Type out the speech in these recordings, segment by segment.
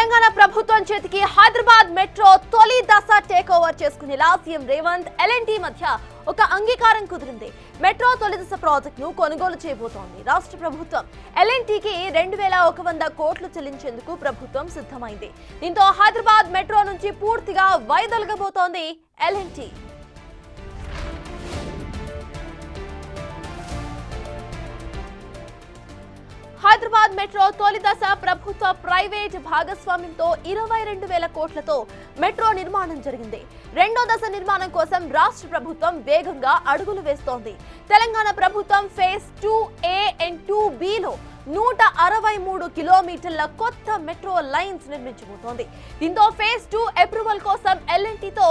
తెలంగాణ ప్రభుత్వం చేతికి హైదరాబాద్ మెట్రో తొలి దశ టేక్ ఓవర్ చేసుకునేలా సీఎం రేవంత్ ఎల్ఎన్టీ మధ్య ఒక అంగీకారం కుదిరింది. మెట్రో తొలి దశ ప్రాజెక్టును కొనుగోలు చేయబోతోంది. రాష్ట్ర ప్రభుత్వం ఎల్ఎన్టీకి 2100 కోట్లు చెల్లించేందుకు ప్రభుత్వం సిద్ధమైంది. దీంతో హైదరాబాద్ మెట్రో నుంచి పూర్తిగా వైదొలగబోతోంది ఎల్ఎన్టీ. హైదరాబాద్ మెట్రో తొలి దశ ప్రభుత్వ ప్రైవేట్ భాగస్వామ్యంతో 22,000 కోట్లతో మెట్రో నిర్మాణం జరిగింది. రెండో దశ నిర్మాణం కోసం రాష్ట్ర ప్రభుత్వం వేగంగా అడుగులు వేస్తోంది. తెలంగాణ ప్రభుత్వం ఫేజ్ 2A అండ్ 2Bలో 163 కిలోమీటర్ల కొత్త మెట్రో లైన్స్ నిర్మించబోతోంది. దీంతో ఫేజ్ 2 అప్రూవల్ కోసం ఎల్ఎన్టీతో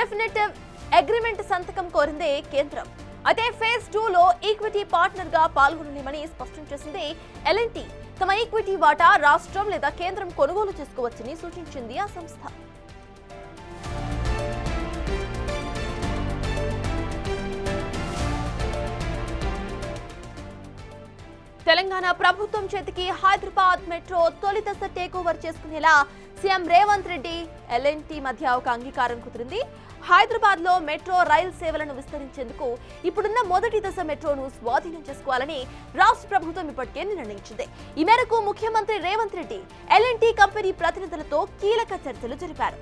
డెఫినిటివ్ అగ్రిమెంట్ సంతకం కోరింది కేంద్రం. అయితే ఫేజ్ 2లో ఈక్విటీ పార్ట్నర్ గా పాల్గొనలేమని స్పష్టం చేసింది ఎల్ఎన్టీ. తమ ఈక్విటీ వాటా రాష్ట్రం లేదా కేంద్రం కొనుగోలు చేసుకోవచ్చని సూచించింది ఆ సంస్థ. తెలంగాణ ప్రభుత్వం చేతికి హైదరాబాద్ మెట్రో తొలి దశ టేక్ ఓవర్ చేసుకునేలా సీఎం రేవంత్ రెడ్డి ఎల్ఎన్టీ మధ్య ఒక అంగీకారం కుదిరింది. హైదరాబాద్ లో మెట్రో రైల్ సేవలను విస్తరించేందుకు ఇప్పుడున్న మొదటి దశ మెట్రోను స్వాధీనం చేసుకోవాలని రాష్ట్ర ప్రభుత్వం ఇప్పటికే నిర్ణయించింది. ఈ మేరకు ముఖ్యమంత్రి రేవంత్ రెడ్డి ఎల్ఎన్టీ కంపెనీ ప్రతినిధులతో కీలక చర్చలు జరిపారు.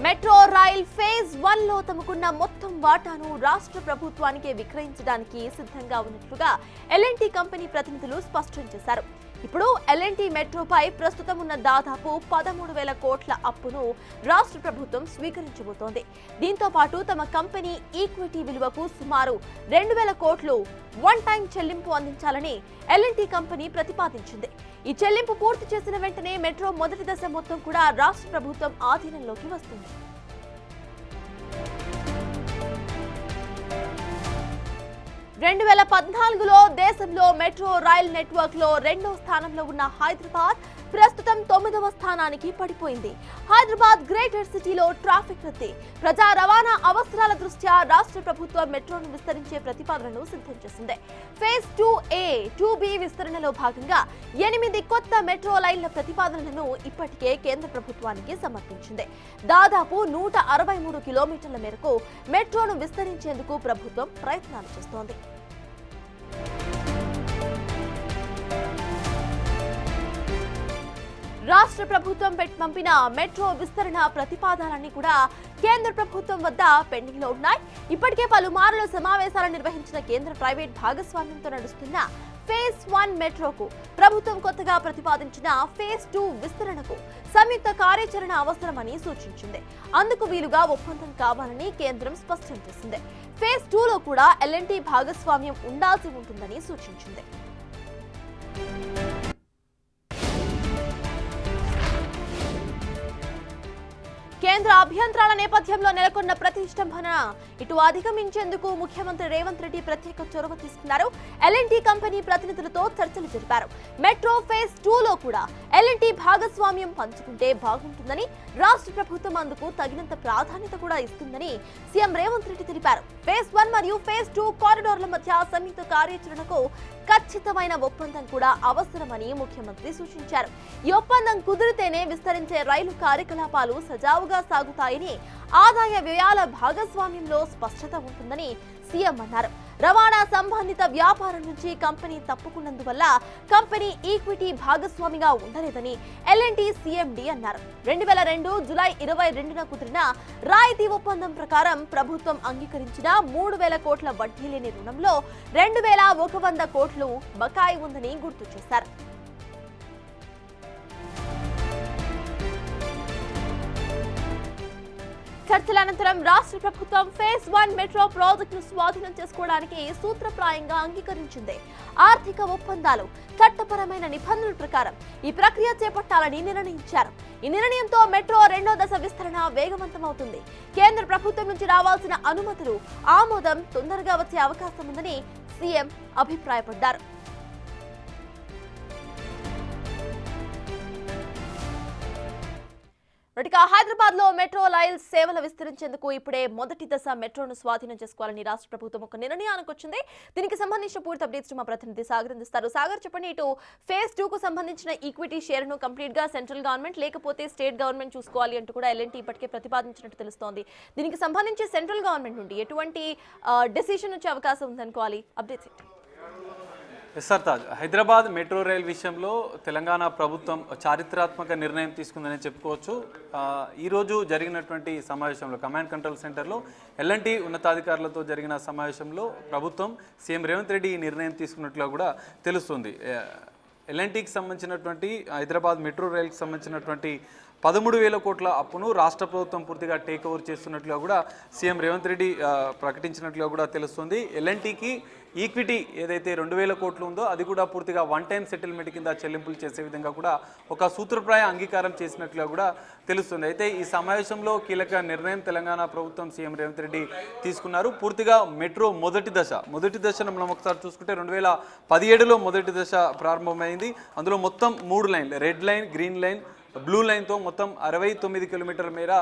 మెట్రో రైల్ ఫేజ్ 1లో తమకున్న మొత్తం వాటాను రాష్ట్ర ప్రభుత్వానికి విక్రయించడానికి సిద్ధంగా ఉన్నట్లుగా ఎల్ఎన్టీ కంపెనీ ప్రతినిధులు స్పష్టం చేశారు. ఇప్పుడు ఎల్ఎన్టీ మెట్రోపై ప్రస్తుతం ఉన్న దాదాపు 13,000 కోట్ల అప్పును రాష్ట్ర ప్రభుత్వం స్వీకరించబోతోంది. దీంతో పాటు తమ కంపెనీ ఈక్విటీ విలువకు సుమారు 2,000 కోట్లు వన్ టైం చెల్లింపు అందించాలని ఎల్ఎన్టీ కంపెనీ ప్రతిపాదించింది. ఈ చెల్లింపు పూర్తి చేసిన వెంటనే మెట్రో మొదటి దశ మొత్తం కూడా రాష్ట్ర ప్రభుత్వం ఆధీనంలోకి వస్తుంది. 2014లో దేశంలో మెట్రో రైల్ నెట్వర్క్ లో 2వ స్థానంలో ఉన్న హైదరాబాద్ ప్రస్తుతం 9వ స్థానానికి పడిపోయింది. హైదరాబాద్ గ్రేటర్ సిటీలో ట్రాఫిక్ రద్దీ, ప్రజా రవాణా అవసరాల దృష్ట్యా రాష్ట్ర ప్రభుత్వం మెట్రోను విస్తరించే ప్రతిపాదనను సిద్ధం చేసింది. ఫేజ్ 2A, 2B విస్తరణలో భాగంగా 8 కొత్త మెట్రో లైన్ల ప్రతిపాదనలను ఇప్పటికే కేంద్ర ప్రభుత్వానికి సమర్పించింది. దాదాపు 163 కిలోమీటర్ల మేరకు మెట్రోను విస్తరించేందుకు ప్రభుత్వం ప్రయత్నాలు చేస్తోంది. రాష్ట్ర ప్రభుత్వం పంపిన మెట్రో విస్తరణ ప్రతిపాదనలన్నీ కూడా కేంద్ర ప్రభుత్వం వద్ద పెండింగ్ లో ఉన్నాయి. ఇప్పటికే పలుమార్లు సమావేశాలు నిర్వహించిన కేంద్ర ప్రైవేట్ భాగస్వామ్యంతో నడుస్తున్న ఫేజ్ 1 మెట్రోకు ప్రభుత్వం కొత్తగా ప్రతిపాదించిన ఫేజ్ 2 విస్తరణకు సంయుక్త కార్యాచరణ అవసరమని సూచించింది. అందుకు వీలుగా ఒప్పందం కావాలని కేంద్రం స్పష్టం చేసింది. ఫేజ్ 2లో కూడా ఎల్ఎన్టీ భాగస్వామ్యం ఉండాల్సి ఉంటుందని సూచించింది. కేంద్ర అభ్యంతరాల నేపథ్యంలో నెలకొన్న ప్రతిష్టంభన ఇటు అధిగమించేందుకు ముఖ్యమంత్రి రేవంత్ రెడ్డి ప్రత్యేక చొరవ తీసుకున్నారు. ఎల్ఎన్టీ కంపెనీ ప్రతినిధులతో చర్చలు జరిపారు. మెట్రో ఫేజ్ 2లో కూడా ఎల్ఎన్టీ భాగస్వామ్యం పంచుకుంటే బాగుంటుందని, రాష్ట్ర ప్రభుత్వం అందుకు తగినంత ప్రాధాన్యత కూడా ఇస్తుందని సీఎం రేవంత్ రెడ్డి తెలిపారు. ఫేజ్ 1 మరియు ఫేజ్ 2 కారిడార్ల మధ్య సంయుక్త కార్యాచరణకు ఖచ్చితమైన ఒప్పందం కూడా అవసరమని ముఖ్యమంత్రి సూచించారు. ఈ ఒప్పందం కుదిరితేనే విస్తరించే రైలు కార్యకలాపాలు సజావుగా సాగుతాయని, ఆదాయ వ్యయాల భాగస్వామ్యంలో స్పష్టత ఉంటుందని సీఎం అన్నారు. రవాణా సంబంధిత వ్యాపారం నుంచి కంపెనీ తప్పుకున్నందువల్ల కంపెనీ ఈక్విటీ భాగస్వామిగా ఉండలేదని ఎల్ఎన్టీ సీఎండీ అన్నారు. 2002 జూలై 22న కుదిరిన రాయితీ ఒప్పందం ప్రకారం ప్రభుత్వం అంగీకరించిన 3,000 కోట్ల వడ్డీ లేని రుణంలో 2,100 కోట్లు బకాయి ఉందని గుర్తు చేశారు. చర్చల అనంతరం రాష్ట్ర ప్రభుత్వం ఫేజ్ 1 మెట్రో ప్రాజెక్టును స్వాధీనం చేసుకోవడానికి సూత్రప్రాయంగా అంగీకరించింది. ఆర్థిక ఒప్పందాలు, చట్టపరమైన నిబంధనల ప్రకారం ఈ ప్రక్రియ చేపట్టాలని నిర్ణయించారు. ఈ నిర్ణయంతో మెట్రో రెండో దశ విస్తరణ వేగవంతమవుతుంది. కేంద్ర ప్రభుత్వం నుంచి రావాల్సిన అనుమతులు, ఆమోదం తొందరగా వచ్చే అవకాశం ఉందని సీఎం అభిప్రాయపడ్డారు. ఇక హైదరాబాద్ లో మెట్రో రైల్ సేవలు విస్తరించేందుకు ఇప్పుడే మొదటి దశ మెట్రోను స్వాధీనం చేసుకోవాలని రాష్ట్ర ప్రభుత్వం ఒక నిర్ణయానికి వచ్చింది. దీనికి సంబంధించిన పూర్తి అప్డేట్స్ మా ప్రతినిధి సాగర్ అందిస్తారు. సాగర్, చెప్పండి, ఇటు ఫేజ్ 2 కు సంబంధించిన ఈక్విటీ షేర్ ను కంప్లీట్ గా సెంట్రల్ గవర్నమెంట్ లేకపోతే స్టేట్ గవర్నమెంట్ చూసుకోవాలి అంటూ కూడా ఎల్ఎన్టీ ఇప్పటికే ప్రతిపాదించినట్టు తెలుస్తోంది. దీనికి సంబంధించి సెంట్రల్ గవర్నమెంట్ నుండి ఎటువంటి డెసిషన్ వచ్చే అవకాశం ఉందనుకోవాలి? అప్డేట్స్ ఏంటి? సర్తాజ్, హైదరాబాద్ మెట్రో రైల్ విషయంలో తెలంగాణ ప్రభుత్వం చారిత్రాత్మక నిర్ణయం తీసుకుందని చెప్పుకోవచ్చు. ఈరోజు జరిగినటువంటి సమావేశంలో కమాండ్ కంట్రోల్ సెంటర్లో ఎల్ఎన్టీ ఉన్నతాధికారులతో జరిగిన సమావేశంలో ప్రభుత్వం సీఎం రేవంత్ రెడ్డి ఈ నిర్ణయం తీసుకున్నట్లుగా కూడా తెలుస్తుంది. ఎల్ఎన్టీకి సంబంధించినటువంటి హైదరాబాద్ మెట్రో రైల్కి సంబంధించినటువంటి 13,000 కోట్ల అప్పును రాష్ట్ర ప్రభుత్వం పూర్తిగా టేక్ ఓవర్ చేస్తున్నట్లుగా కూడా సీఎం రేవంత్ రెడ్డి ప్రకటించినట్లుగా కూడా తెలుస్తుంది. ఎల్ఎన్టీకి ఈక్విటీ ఏదైతే 2,000 కోట్లు ఉందో అది కూడా పూర్తిగా వన్ టైం సెటిల్మెంట్ కింద చెల్లింపులు చేసే విధంగా కూడా ఒక సూత్రప్రాయ అంగీకారం చేసినట్లుగా కూడా తెలుస్తుంది. అయితే ఈ సమావేశంలో కీలక నిర్ణయం తెలంగాణ ప్రభుత్వం సీఎం రేవంత్ రెడ్డి తీసుకున్నారు. పూర్తిగా మెట్రో మొదటి దశను మనం ఒకసారి చూసుకుంటే 2017లో మొదటి దశ ప్రారంభమైంది. అందులో మొత్తం 3 లైన్లు, red line, green line, blue లైన్తో మొత్తం 69 కిలోమీటర్ల మేర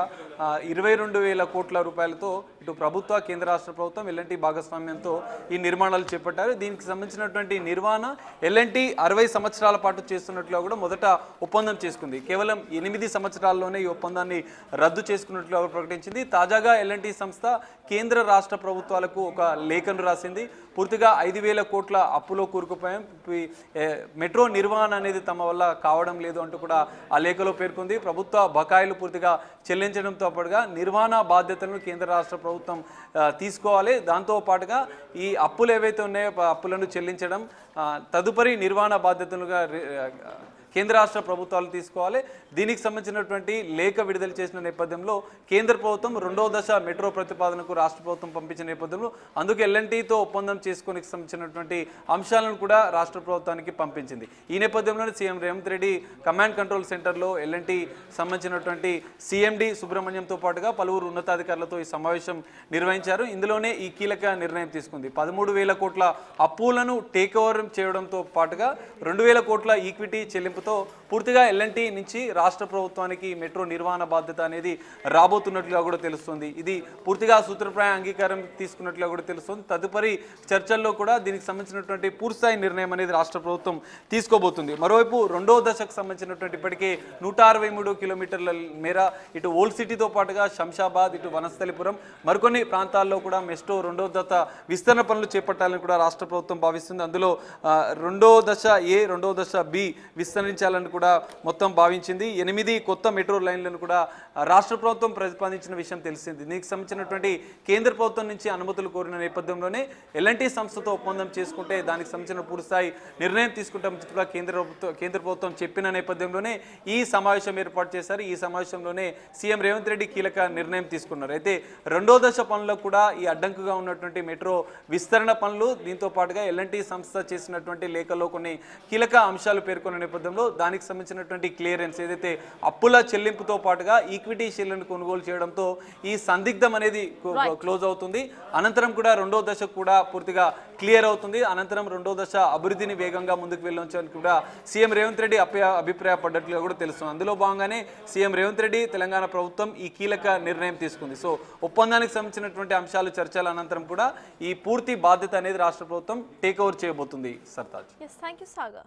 22,000 కోట్ల రూపాయలతో ఇటు ప్రభుత్వ కేంద్ర రాష్ట్ర ప్రభుత్వం ఎల్ఎన్టీ భాగస్వామ్యంతో ఈ నిర్మాణాలు చేపట్టారు. దీనికి సంబంధించినటువంటి నిర్వహణ ఎల్ఎన్టీ 60 సంవత్సరాల పాటు చేస్తున్నట్లుగా కూడా మొదట ఒప్పందం చేసుకుంది. కేవలం 8 సంవత్సరాల్లోనే ఈ ఒప్పందాన్ని రద్దు చేసుకున్నట్లుగా ప్రకటించింది. తాజాగా ఎల్ఎన్టీ సంస్థ కేంద్ర రాష్ట్ర ప్రభుత్వాలకు ఒక లేఖను రాసింది. పూర్తిగా 5,000 కోట్ల అప్పులో కూరుకుపోయాం, మెట్రో నిర్వహణ అనేది తమ వల్ల కావడం లేదు అంటూ కూడా ఆ లేఖలో పేర్కొంది. ప్రభుత్వ బకాయిలు పూర్తిగా చెల్లించడంతో పాటుగా నిర్వహణ బాధ్యతలను కేంద్ర రాష్ట్ర ప్రభుత్వం తీసుకోవాలి. దాంతో పాటుగా ఈ అప్పులు ఏవైతే ఉన్నాయో అప్పులను చెల్లించడం, తదుపరి నిర్వహణ బాధ్యతలుగా కేంద్ర రాష్ట్ర ప్రభుత్వాలు తీసుకోవాలి. దీనికి సంబంధించినటువంటి లేఖ విడుదల చేసిన నేపథ్యంలో కేంద్ర ప్రభుత్వం 2వ దశ మెట్రో ప్రతిపాదనకు రాష్ట్ర ప్రభుత్వం పంపించిన నేపథ్యంలో అందుకు ఎల్ఎన్టీతో ఒప్పందం చేసుకోనికి సంబంధించినటువంటి అంశాలను కూడా రాష్ట్ర ప్రభుత్వానికి పంపించింది. ఈ నేపథ్యంలోనే CM Revanth Reddy command control సెంటర్లో ఎల్ఎన్టీ సంబంధించినటువంటి సిఎండి సుబ్రహ్మణ్యంతో పాటుగా పలువురు ఉన్నతాధికారులతో ఈ సమావేశం నిర్వహించారు. ఇందులోనే ఈ కీలక నిర్ణయం తీసుకుంది. 13,000 కోట్ల అప్పులను టేక్ ఓవర్ చేయడంతో పాటుగా 2,000 కోట్ల ఈక్విటీ చెల్లింపు పూర్తిగా ఎల్ఎన్టీ నుంచి రాష్ట్ర ప్రభుత్వానికి మెట్రో నిర్వహణ బాధ్యత అనేది రాబోతున్నట్లుగా కూడా తెలుస్తుంది. ఇది పూర్తిగా సూత్రప్రాయ అంగీకారం తీసుకున్నట్లుగా కూడా తెలుస్తుంది. తదుపరి చర్చల్లో కూడా దీనికి సంబంధించినటువంటి పూర్తిస్థాయి నిర్ణయం అనేది రాష్ట్ర ప్రభుత్వం తీసుకోబోతుంది. మరోవైపు 2వ దశకు సంబంధించినటువంటి ఇప్పటికే 163 కిలోమీటర్ల మేర ఇటు ఓల్డ్ సిటీతో పాటుగా శంషాబాద్, ఇటు వనస్థలిపురం, మరికొన్ని ప్రాంతాల్లో కూడా మెట్రో 2వ దశ విస్తరణ పనులు చేపట్టాలని కూడా రాష్ట్ర ప్రభుత్వం భావిస్తుంది. అందులో 2వ దశ ఏ, 2వ దశ బి విస్తరించాలని కూడా మొత్తం భావించింది. 8 కొత్త మెట్రో లైన్లను కూడా రాష్ట్ర ప్రభుత్వం ప్రతిపాదించిన విషయం తెలిసింది. దీనికి సంబంధించినటువంటి కేంద్ర ప్రభుత్వం నుంచి అనుమతులు కోరిన నేపథ్యంలోనే ఎల్ఎన్టీ సంస్థతో ఒప్పందం చేసుకుంటే దానికి సంబంధించిన పూర్తిస్థాయి నిర్ణయం తీసుకుంటాం కూడా కేంద్ర ప్రభుత్వం చెప్పిన నేపథ్యంలోనే ఈ సమావేశం ఏర్పాటు చేశారు. ఈ సమావేశంలోనే సీఎం రేవంత్ రెడ్డి కీలక నిర్ణయం తీసుకున్నారు. అయితే 2వ దశ పనులకు కూడా ఈ అడ్డంకుగా ఉన్నటువంటి మెట్రో విస్తరణ పనులు, దీంతో పాటుగా ఎల్ఎన్టీ సంస్థ చేసినటువంటి లేఖలో కొన్ని కీలక అంశాలు పేర్కొన్న నేపథ్యంలో దానికి సంబంధించినటువంటి క్లియరెన్స్ ఏదైతే అప్పుల చెల్లింపుతో పాటుగా ఈక్విటీ షేర్లను కొనుగోలు చేయడంతో ఈ సందిగ్ధం అనేది క్లోజ్ అవుతుంది. అనంతరం కూడా 2వ దశ కూడా పూర్తిగా క్లియర్ అవుతుంది. అనంతరం 2వ దశ అభివృద్ధిని వేగంగా ముందుకు వెళ్ళొచ్చని కూడా సీఎం రేవంత్ రెడ్డి అభిప్రాయపడ్డట్లుగా కూడా తెలుస్తుంది. అందులో భాగంగానే సీఎం రేవంత్ రెడ్డి తెలంగాణ ప్రభుత్వం ఈ కీలక నిర్ణయం తీసుకుంది. సో ఒప్పందానికి సంబంధించినటువంటి అంశాలు చర్చల అనంతరం కూడా ఈ పూర్తి బాధ్యత అనేది రాష్ట్ర ప్రభుత్వం టేక్ ఓవర్ చేయబోతుంది. Sartaj. Yes, thank you, Saga.